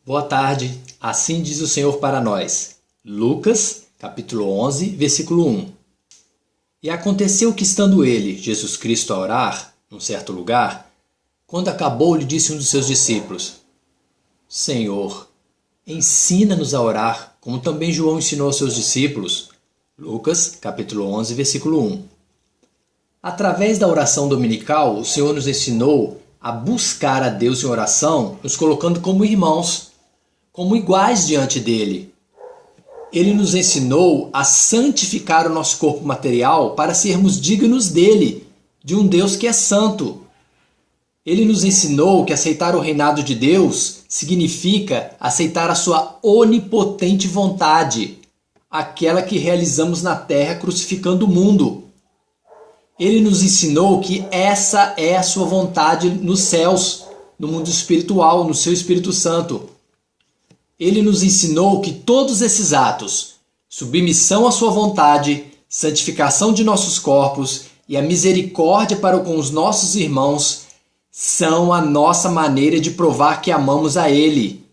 Boa tarde, assim diz o Senhor para nós. Lucas, capítulo 11, versículo 1. E aconteceu que, estando ele, Jesus Cristo, a orar, num certo lugar, quando acabou, lhe disse um dos seus discípulos: Senhor, ensina-nos a orar, como também João ensinou aos seus discípulos. Lucas, capítulo 11, versículo 1. Através da oração dominical, o Senhor nos ensinou a buscar a Deus em oração, nos colocando como irmãos, como iguais diante dele. Ele nos ensinou a santificar o nosso corpo material para sermos dignos dele, de um Deus que é santo. Ele nos ensinou que aceitar o reinado de Deus significa aceitar a sua onipotente vontade, aquela que realizamos na terra crucificando o mundo. Ele nos ensinou que essa é a sua vontade nos céus, no mundo espiritual, no seu Espírito Santo. Ele nos ensinou que todos esses atos, submissão à sua vontade, santificação de nossos corpos e a misericórdia para com os nossos irmãos, são a nossa maneira de provar que amamos a Ele,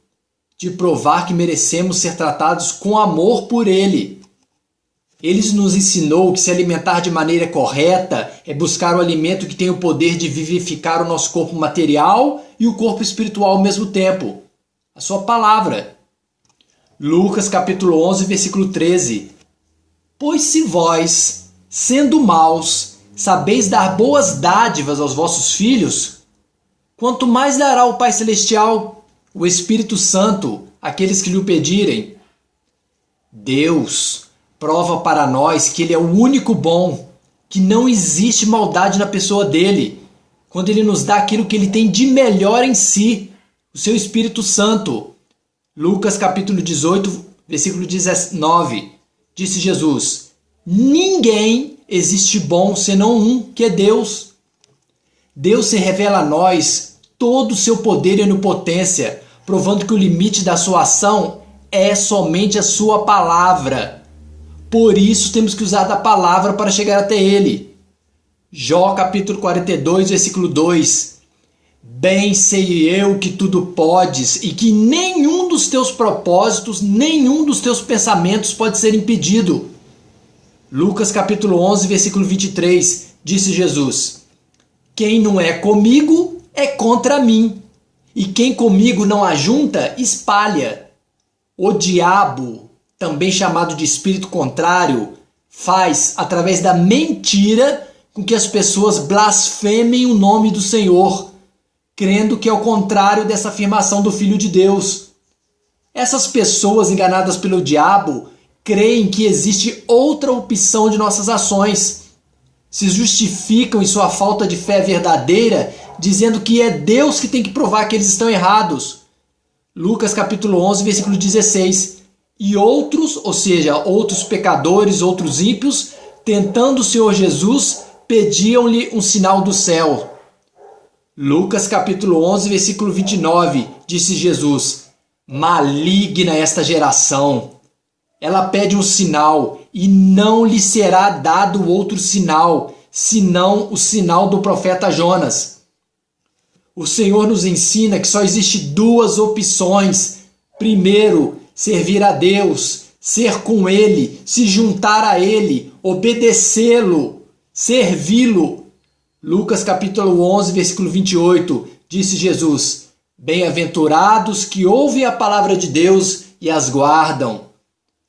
de provar que merecemos ser tratados com amor por Ele. Ele nos ensinou que se alimentar de maneira correta é buscar o alimento que tem o poder de vivificar o nosso corpo material e o corpo espiritual ao mesmo tempo, a sua palavra. Lucas capítulo 11, versículo 13. Pois se vós, sendo maus, sabeis dar boas dádivas aos vossos filhos, quanto mais dará o Pai Celestial, o Espírito Santo, àqueles que lhe o pedirem. Deus prova para nós que Ele é o único bom, que não existe maldade na pessoa dele, quando Ele nos dá aquilo que Ele tem de melhor em si, o seu Espírito Santo. Lucas capítulo 18, versículo 19, disse Jesus: ninguém existe bom senão um, que é Deus. Deus se revela a nós todo o seu poder e onipotência, provando que o limite da sua ação é somente a sua palavra. Por isso temos que usar da palavra para chegar até Ele. Jó capítulo 42, versículo 2. Bem sei eu que tudo podes e que nenhum dos teus propósitos, nenhum dos teus pensamentos pode ser impedido. Lucas capítulo 11, versículo 23, disse Jesus: quem não é comigo é contra mim, e quem comigo não ajunta, espalha. O diabo, também chamado de espírito contrário, faz, através da mentira, com que as pessoas blasfemem o nome do Senhor, crendo que é o contrário dessa afirmação do Filho de Deus. Essas pessoas enganadas pelo diabo creem que existe outra opção de nossas ações. Se justificam em sua falta de fé verdadeira, dizendo que é Deus que tem que provar que eles estão errados. Lucas capítulo 11, versículo 16. E outros, ou seja, outros pecadores, outros ímpios, tentando o Senhor Jesus, pediam-lhe um sinal do céu. Lucas capítulo 11, versículo 29, disse Jesus: maligna esta geração. Ela pede um sinal, e não lhe será dado outro sinal, senão o sinal do profeta Jonas. O Senhor nos ensina que só existe duas opções. Primeiro, servir a Deus, ser com Ele, se juntar a Ele, obedecê-lo, servi-lo. Lucas capítulo 11, versículo 28, disse Jesus: bem-aventurados que ouvem a palavra de Deus e as guardam.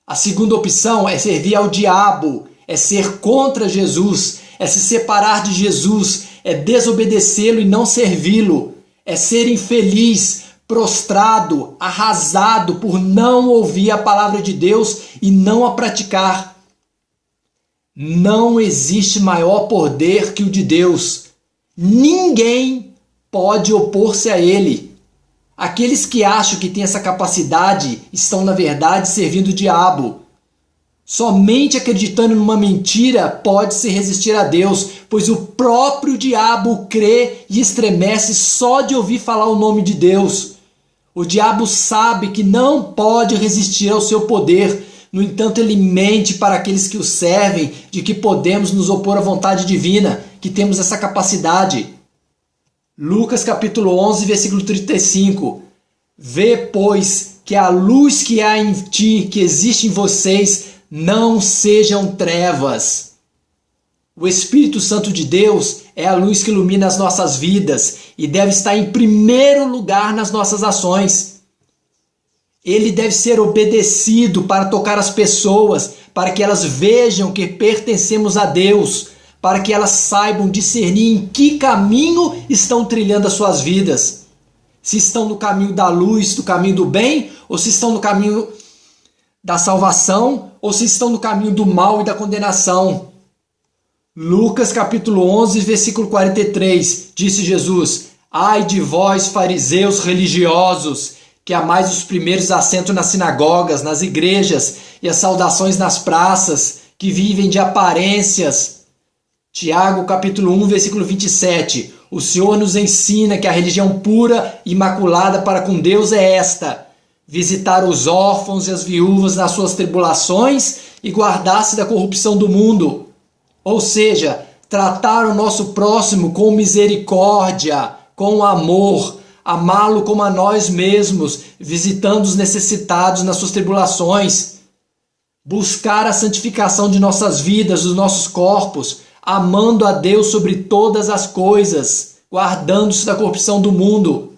A segunda opção é servir ao diabo, é ser contra Jesus, é se separar de Jesus, é desobedecê-lo e não servi-lo, é ser infeliz, prostrado, arrasado por não ouvir a palavra de Deus e não a praticar. Não existe maior poder que o de Deus. Ninguém pode opor-se a Ele. Aqueles que acham que têm essa capacidade estão, na verdade, servindo o diabo. Somente acreditando numa mentira pode-se resistir a Deus, pois o próprio diabo crê e estremece só de ouvir falar o nome de Deus. O diabo sabe que não pode resistir ao seu poder. No entanto, ele mente para aqueles que o servem de que podemos nos opor à vontade divina, que temos essa capacidade. Lucas capítulo 11, versículo 35. Vê, pois, que a luz que há em ti, que existe em vocês, não sejam trevas. O Espírito Santo de Deus é a luz que ilumina as nossas vidas e deve estar em primeiro lugar nas nossas ações. Ele deve ser obedecido para tocar as pessoas, para que elas vejam que pertencemos a Deus, para que elas saibam discernir em que caminho estão trilhando as suas vidas. Se estão no caminho da luz, do caminho do bem, ou se estão no caminho da salvação, ou se estão no caminho do mal e da condenação. Lucas capítulo 11, versículo 43, disse Jesus: Ai de vós, fariseus religiosos, que amais os primeiros assentos nas sinagogas, nas igrejas e as saudações nas praças, que vivem de aparências. Tiago capítulo 1, versículo 27, o Senhor nos ensina que a religião pura e imaculada para com Deus é esta: visitar os órfãos e as viúvas nas suas tribulações e guardar-se da corrupção do mundo. Ou seja, tratar o nosso próximo com misericórdia, com amor, amá-lo como a nós mesmos, visitando os necessitados nas suas tribulações. Buscar a santificação de nossas vidas, dos nossos corpos, amando a Deus sobre todas as coisas, guardando-se da corrupção do mundo.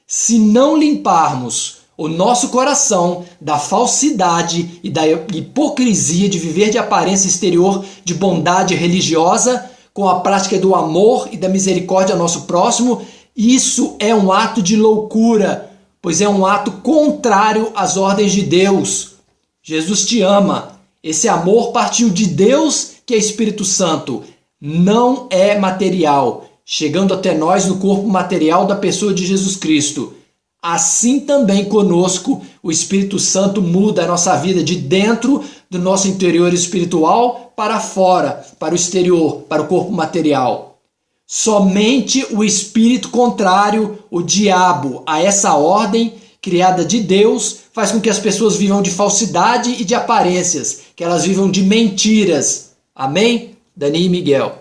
Se não limparmos o nosso coração da falsidade e da hipocrisia de viver de aparência exterior de bondade religiosa, com a prática do amor e da misericórdia ao nosso próximo, isso é um ato de loucura, pois é um ato contrário às ordens de Deus. Jesus te ama. Esse amor partiu de Deus, que é Espírito Santo. Não é material, chegando até nós no corpo material da pessoa de Jesus Cristo. Assim também conosco, o Espírito Santo muda a nossa vida de dentro do nosso interior espiritual para fora, para o exterior, para o corpo material. Somente o espírito contrário, o diabo, a essa ordem criada de Deus, faz com que as pessoas vivam de falsidade e de aparências, que elas vivam de mentiras. Amém? Dani e Miguel.